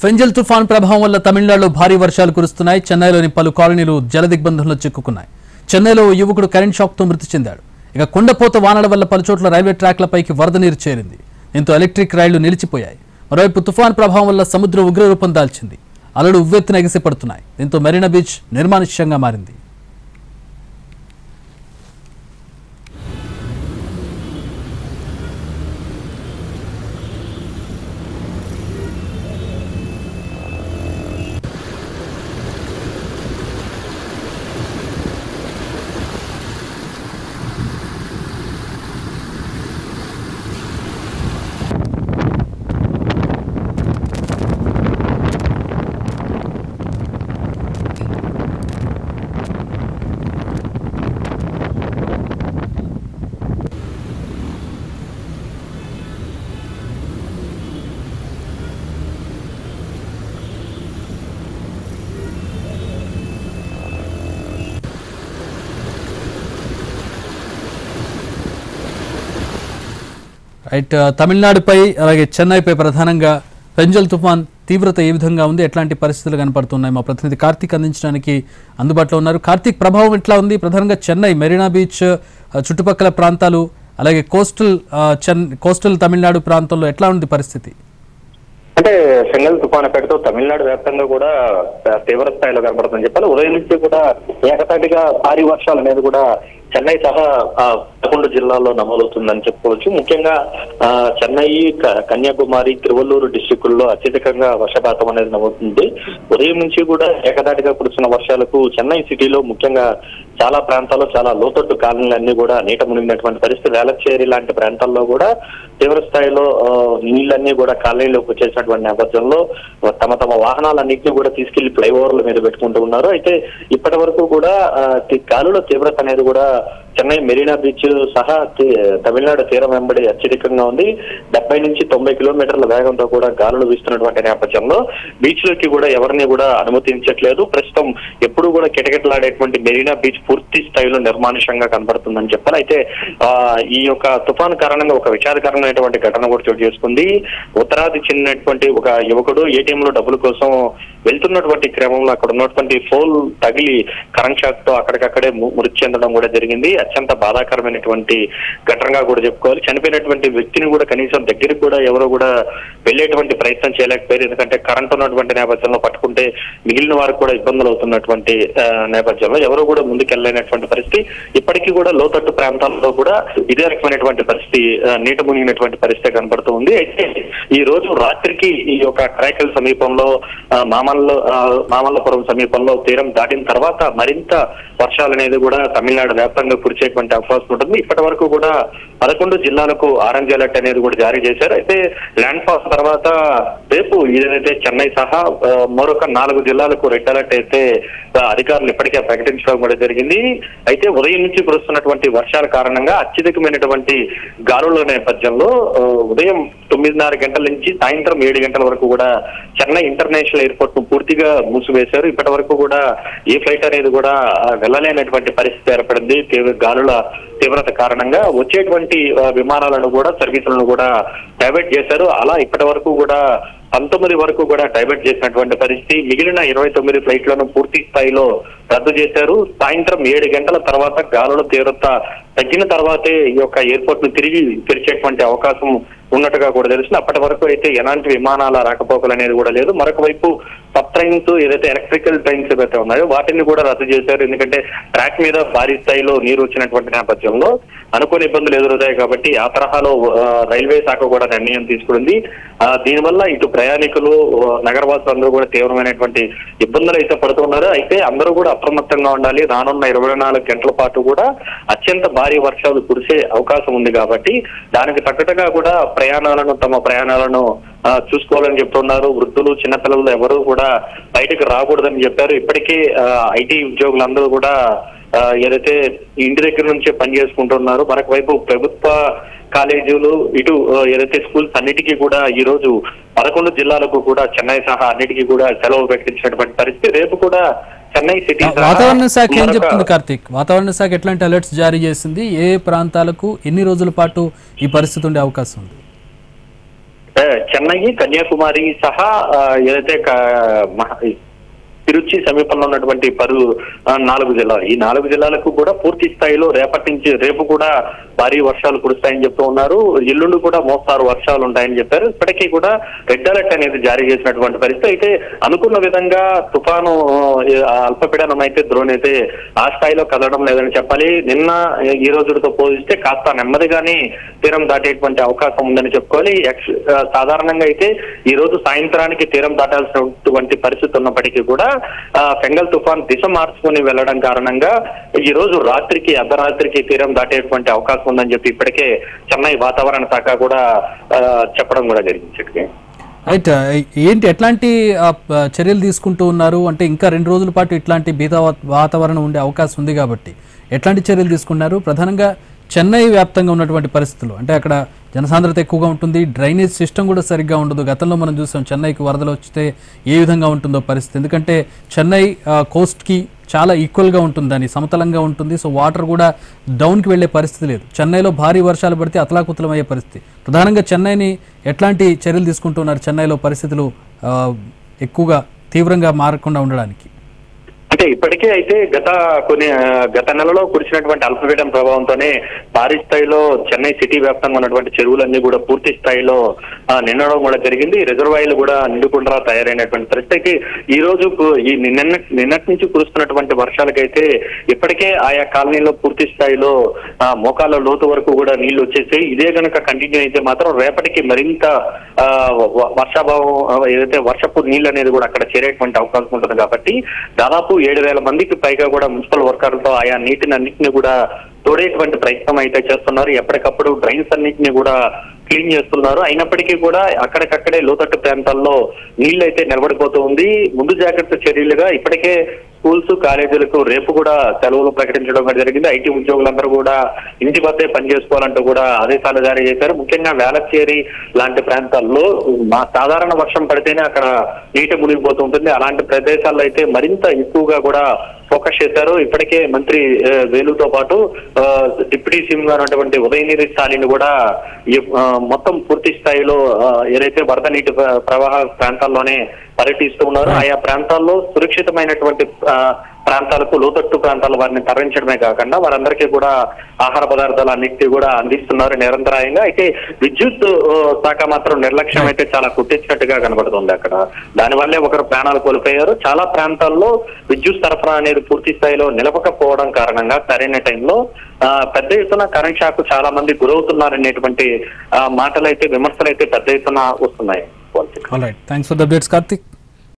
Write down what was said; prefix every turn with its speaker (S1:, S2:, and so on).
S1: Fengal తుఫాన్ ప్రభావం వల్ల తమిళనాడులో భారీ వర్షాలు కురుస్తున్నాయి. చెన్నైలోని పలు కాలనీలు జలదిగ్బంధంలో చిక్కుకున్నాయి. చెన్నైలో ఓ యువకుడు కరెంట్ షాక్తో మృతి చెందాడు. ఇక కుండపోత వానల వల్ల పలుచోట్ల రైల్వే ట్రాక్లపైకి వరద నీరు చేరింది. దీంతో ఎలక్ట్రిక్ రైళ్లు నిలిచిపోయాయి. మరోవైపు తుఫాన్ ప్రభావం వల్ల సముద్రం ఉగ్రరూపం దాల్చింది. అలలు ఉవ్వెత్తున ఎగిసిపడుతున్నాయి. దీంతో మెరీనా బీచ్ నిర్మానుష్యంగా మారింది. రైట్, తమిళనాడుపై అలాగే చెన్నైపై ప్రధానంగా ఫెంజల్ తుఫాన్ తీవ్రత ఏ విధంగా ఉంది, ఎట్లాంటి పరిస్థితులు కనపడుతున్నాయి? మా ప్రతినిధి కార్తీక్ అందించడానికి అందుబాటులో ఉన్నారు. కార్తీక్, ప్రభావం ఎట్లా ఉంది? ప్రధానంగా చెన్నై, మెరీనా బీచ్ చుట్టుపక్కల ప్రాంతాలు అలాగే కోస్టల్ తమిళనాడు ప్రాంతంలో ఎట్లా ఉంది పరిస్థితి?
S2: అంటే ఫెంగల్ తుఫాన్ ఎఫెక్ట్తో తమిళనాడు వ్యాప్తంగా కూడా తీవ్ర స్థాయిలో కనబడుతుందని చెప్పాలి. ఉదయం నుంచి కూడా ఏకతాటిగా భారీ వర్షాలు అనేది కూడా చెన్నై సహా 11 జిల్లాల్లో నమోదవుతుందని చెప్పుకోవచ్చు. ముఖ్యంగా చెన్నై, కన్యాకుమారి, తిరువల్లూరు డిస్టిక్ల్లో అత్యధికంగా వర్షపాతం అనేది నమోదవుతుంది. ఉదయం నుంచి కూడా ఏకదాటిగా కురుస్తున్న వర్షాలకు చెన్నై సిటీలో ముఖ్యంగా చాలా ప్రాంతాల్లో చాలా లోతట్టు కాలనీలన్నీ కూడా నీట మునిగినటువంటి పరిస్థితి. వేలచేరి లాంటి ప్రాంతాల్లో కూడా తీవ్ర స్థాయిలో నీళ్ళన్నీ కూడా కాలనీలోకి వచ్చేసినటువంటి నేపథ్యంలో తమ వాహనాలన్నింటినీ కూడా తీసుకెళ్లి ఫ్లైఓవర్ల మీద పెట్టుకుంటూ ఉన్నారు. అయితే ఇప్పటి వరకు కూడా గాలుల తీవ్రత అనేది కూడా చెన్నై మెరీనా బీచ్ సహా తమిళనాడు తీరం వెంబడి అత్యధికంగా ఉంది. 70 నుంచి 90 కిలోమీటర్ల వేగంతో కూడా గాలులు వీస్తున్నటువంటి నేపథ్యంలో బీచ్ లోకి కూడా ఎవరిని కూడా అనుమతించట్లేదు. ప్రస్తుతం ఎప్పుడు కూడా కిటకిటలాడేటువంటి మెరీనా బీచ్ పూర్తి స్థాయిలో నిర్మానుష్యంగా కనబడుతుందని చెప్పాలి. అయితే ఈ యొక్క తుఫాన్ కారణంగా ఒక విషాదకరమైనటువంటి ఘటన కూడా చోటు చేసుకుంది. ఉత్తరాది చెందినటువంటి ఒక యువకుడు ఏటీఎం లో డబ్బుల కోసం వెళ్తున్నటువంటి క్రమంలో అక్కడ ఉన్నటువంటి ఫోల్ తగిలి కరెంట్ షాక్ తో అక్కడికక్కడే మృతి చెందడం కూడా జరిగింది. అత్యంత బాధాకరమైనటువంటి ఘటనగా కూడా చెప్పుకోవాలి. చనిపోయినటువంటి వ్యక్తిని కూడా కనీసం దగ్గరికి కూడా ఎవరు కూడా వెళ్లేటువంటి ప్రయత్నం చేయలేకపోయారు. ఎందుకంటే కరెంట్ ఉన్నటువంటి నేపథ్యంలో పట్టుకుంటే మిగిలిన వారికి కూడా ఇబ్బందులు అవుతున్నటువంటి నేపథ్యంలో ఎవరు కూడా ముందుకెళ్ళలేనటువంటి పరిస్థితి. ఇప్పటికీ కూడా లోతట్టు ప్రాంతాల్లో కూడా ఇదే రకమైనటువంటి పరిస్థితి, నీట మునిగినటువంటి పరిస్థితి కనబడుతూ ఉంది. అయితే ఈ రోజు రాత్రికి ఈ యొక్క ట్రాకల్ సమీపంలో మామల్లపురం సమీపంలో తీరం దాటిన తర్వాత మరింత వర్షాలు అనేది కూడా తమిళనాడు వ్యాప్తంగా కురిచేటువంటి అవకాశం ఉంటుంది. ఇప్పటి వరకు కూడా 11 జిల్లాలకు ఆరెంజ్ అలర్ట్ అనేది కూడా జారీ చేశారు. అయితే ల్యాండ్ ఫాల్ తర్వాత రేపు ఏదైతే చెన్నై సహా మరొక 4 జిల్లాలకు రెడ్ అలర్ట్ అయితే అధికారులు ఇప్పటికే ప్రకటించడం కూడా జరిగింది. అయితే ఉదయం నుంచి కురుస్తున్నటువంటి వర్షాల కారణంగా అత్యధికమైనటువంటి గాలుల నేపథ్యంలో ఉదయం 9:30 గంటల నుంచి సాయంత్రం 7 గంటల వరకు కూడా చెన్నై ఇంటర్నేషనల్ ఎయిర్పోర్ట్ ను పూర్తిగా మూసివేశారు. ఇప్పటి వరకు కూడా ఏ ఫ్లైట్ అనేది కూడా వెళ్ళలేనటువంటి పరిస్థితి ఏర్పడింది. గాలుల తీవ్రత కారణంగా వచ్చేటువంటి విమానాలను కూడా సర్వీసులను కూడా డైవర్ట్ చేశారు. అలా ఇప్పటి వరకు కూడా 19 వరకు కూడా డైవర్ట్ చేసినటువంటి పరిస్థితి. మిగిలిన 29 ఫ్లైట్లను పూర్తి స్థాయిలో రద్దు చేశారు. సాయంత్రం 7 గంటల తర్వాత గాలుల తీవ్రత తగ్గిన తర్వాతే ఈ యొక్క ఎయిర్పోర్ట్ ను తిరిగి తెరిచేటువంటి అవకాశం ఉన్నట్టుగా కూడా తెలుస్తుంది. అప్పటి వరకు అయితే ఎలాంటి విమానాల రాకపోకలు అనేది కూడా లేదు. మరొక వైపు సబ్ ట్రైన్స్ ఏదైతే ఎలక్ట్రికల్ ట్రైన్స్ ఏవైతే ఉన్నాయో వాటిని కూడా రద్దు చేశారు. ఎందుకంటే ట్రాక్ మీద భారీ స్థాయిలో నీరు వచ్చినటువంటి నేపథ్యంలో అనుకోని ఇబ్బందులు ఎదురవుతాయి కాబట్టి ఆ తరహాలో రైల్వే శాఖ కూడా నిర్ణయం తీసుకుంది. దీనివల్ల ఇటు ప్రయాణికులు, నగరవాసులు అందరూ కూడా తీవ్రమైనటువంటి ఇబ్బందులు అయితే పడుతున్నారు. అయితే అందరూ కూడా అప్రమత్తంగా ఉండాలి. రానున్న 24 గంటల పాటు కూడా అత్యంత భారీ వర్షాలు కురిసే అవకాశం ఉంది కాబట్టి దానికి తగ్గట్టుగా కూడా తమ ప్రయాణాలను చూసుకోవాలని చెప్తున్నారు. వృద్ధులు, చిన్నపిల్లలు ఎవరు కూడా బయటకు రాకూడదని చెప్పారు. ఇప్పటికే ఐటీ ఉద్యోగులందరూ కూడా ఏదైతే ఇంటి దగ్గర నుంచే పనిచేసుకుంటున్నారు. మరొక వైపు ప్రభుత్వ కాలేజీలు, ఇటు ఏదైతే స్కూల్స్ అన్నిటికీ కూడా ఈ రోజు 11 జిల్లాలకు కూడా చెన్నై సహా అన్నిటికీ కూడా సెలవు ప్రకటించినటువంటి పరిస్థితి. రేపు కూడా చెన్నై సిటీ
S1: వాతావరణ శాఖ ఏం చెప్తుంది కార్తీక్? వాతావరణ శాఖ ఎట్లాంటి అలర్ట్స్ జారీ చేసింది? ఏ ప్రాంతాలకు ఎన్ని రోజుల పాటు ఈ పరిస్థితి ఉండే అవకాశం ఉంది?
S2: చెన్నై, కన్యాకుమారి సహా ఏదైతే తిరుచి సమీపంలో ఉన్నటువంటి 4 జిల్లాలు, ఈ 4 జిల్లాలకు కూడా పూర్తి స్థాయిలో రేపు కూడా భారీ వర్షాలు కురుస్తాయని చెప్తూ ఉన్నారు. ఎల్లుండి కూడా మోస్తారు వర్షాలు ఉంటాయని చెప్పారు. ఇప్పటికీ కూడా రెడ్ అలర్ట్ అనేది జారీ చేసినటువంటి పరిస్థితి. అయితే అనుకున్న విధంగా తుఫాను అల్పపీడనం అయితే ద్రోణి అయితే ఆ స్థాయిలో కదలడం లేదని చెప్పాలి. నిన్న ఈ రోజుతో పోలిస్తే కాస్త నెమ్మదిగానే తీరం దాటేటువంటి అవకాశం ఉందని చెప్పుకోవాలి. సాధారణంగా అయితే ఈ రోజు సాయంత్రానికి తీరం దాటాల్సినటువంటి పరిస్థితి ఉన్నప్పటికీ కూడా ఫెంగల్ తుఫాన్ దిశ మార్చుకుని వెళ్లడం కారణంగా ఈ రోజు అర్ధరాత్రికి తీరం దాటేటువంటి అవకాశం ఉందని చెప్పి ఇప్పటికే చెన్నై వాతావరణ శాఖ కూడా చెప్పడం కూడా జరిగింది.
S1: రైట్, ఏంటి ఎట్లాంటి చర్యలు తీసుకుంటూ ఉన్నారు అంటే ఇంకా 2 రోజుల పాటు ఇట్లాంటి భీత వాతావరణం ఉండే అవకాశం ఉంది కాబట్టి ఎట్లాంటి చర్యలు తీసుకున్నారు? ప్రధానంగా చెన్నై వ్యాప్తంగా ఉన్నటువంటి పరిస్థితులు అంటే అక్కడ జనసాంద్రత ఎక్కువగా ఉంటుంది, డ్రైనేజ్ సిస్టమ్ కూడా సరిగ్గా ఉండదు. గతంలో మనం చూసాం చెన్నైకి వరదలు వస్తే ఏ విధంగా ఉంటుందో పరిస్థితి. ఎందుకంటే చెన్నై కోస్ట్కి చాలా ఈక్వల్గా ఉంటుంది, దాని సమతలంగా ఉంటుంది. సో వాటర్ కూడా డౌన్కి వెళ్ళే పరిస్థితి లేదు. చెన్నైలో భారీ వర్షాలు పడితే అతలాకుతలం అయ్యే పరిస్థితి. ప్రధానంగా చెన్నైని ఎట్లాంటి చర్యలు తీసుకుంటున్నారు చెన్నైలో పరిస్థితులు ఎక్కువగా తీవ్రంగా మారకుండా ఉండడానికి?
S2: అంటే ఇప్పటికే అయితే గత నెలలో కురిసినటువంటి అల్పపీడనం ప్రభావంతోనే భారీ స్థాయిలో చెన్నై సిటీ వ్యాప్తంగా ఉన్నటువంటి చెరువులన్నీ కూడా పూర్తి స్థాయిలో నిండడం కూడా జరిగింది. రిజర్వాయర్లు కూడా నిండుకుండా తయారైనటువంటి పరిస్థితి. ఈ రోజు నిన్నటి నుంచి కురుస్తున్నటువంటి వర్షాలకైతే ఇప్పటికే ఆయా కాలనీలో పూర్తి స్థాయిలో మోకాళ్ళ లోతు వరకు కూడా నీళ్లు వచ్చేసి ఇదే కనుక కంటిన్యూ అయితే మాత్రం రేపటికి మరింత వర్షాభావం ఏదైతే వర్షపు నీళ్ళు అనేది కూడా అక్కడ చేరేటువంటి అవకాశం ఉంటుంది. కాబట్టి దాదాపు 7,000 మందికి పైగా కూడా మున్సిపల్ వర్కర్లతో ఆయా నీటిని కూడా తోడేటువంటి ప్రయత్నం అయితే చేస్తున్నారు. ఎప్పటికప్పుడు డ్రైన్స్ అన్నింటినీ కూడా క్లీన్ చేస్తున్నారు. అయినప్పటికీ కూడా అక్కడికక్కడే లోతట్టు ప్రాంతాల్లో నీళ్లు అయితే నిలబడిపోతూ ఉంది. ముందు జాగ్రత్త చర్యలుగా ఇప్పటికే స్కూల్స్, కాలేజీలకు రేపు కూడా సెలవులు ప్రకటించడం జరిగింది. ఐటీ ఉద్యోగులందరూ కూడా ఇంటి వద్దే పనిచేసుకోవాలంటూ కూడా ఆదేశాలు జారీ చేశారు. ముఖ్యంగా వేలచేరి లాంటి ప్రాంతాల్లో సాధారణ వర్షం పడితేనే అక్కడ నీటి మునిగిపోతూ ఉంటుంది. అలాంటి ప్రదేశాల్లో అయితే మరింత ఎక్కువగా కూడా ఫోకస్ చేశారు. ఇప్పటికే మంత్రి వేలుతో పాటు డిప్యూటీ సీఎం గా ఉన్నటువంటి ఉదయనిధి స్టాలిన్ కూడా మొత్తం పూర్తి స్థాయిలో ఏదైతే వరద నీటి ప్రవాహ ప్రాంతాల్లోనే పర్యటిస్తూ ఉన్నారు. ఆయా ప్రాంతాల్లో సురక్షితమైనటువంటి ప్రాంతాలకు, లోతట్టు ప్రాంతాల వారిని తరలించడమే కాకుండా వారందరికీ కూడా ఆహార పదార్థాలు అన్నింటినీ కూడా అందిస్తున్నారు నిరంతరాయంగా. అయితే విద్యుత్ శాఖ మాత్రం నిర్లక్ష్యం అయితే చాలా కుట్టించినట్టుగా కనబడుతుంది. అక్కడ దానివల్లే ఒకరు ప్రాణాలు కోల్పోయారు. చాలా ప్రాంతాల్లో విద్యుత్ సరఫరా అనేది పూర్తి స్థాయిలో నిలవకపోవడం కారణంగా సరైన టైంలో పెద్ద ఎత్తున కరెంట్ షాక్ చాలా మంది గురవుతున్నారనేటువంటి మాటలు అయితే, విమర్శలు అయితే పెద్ద ఎత్తున వస్తున్నాయి.
S1: Thanks for the updates Karthik.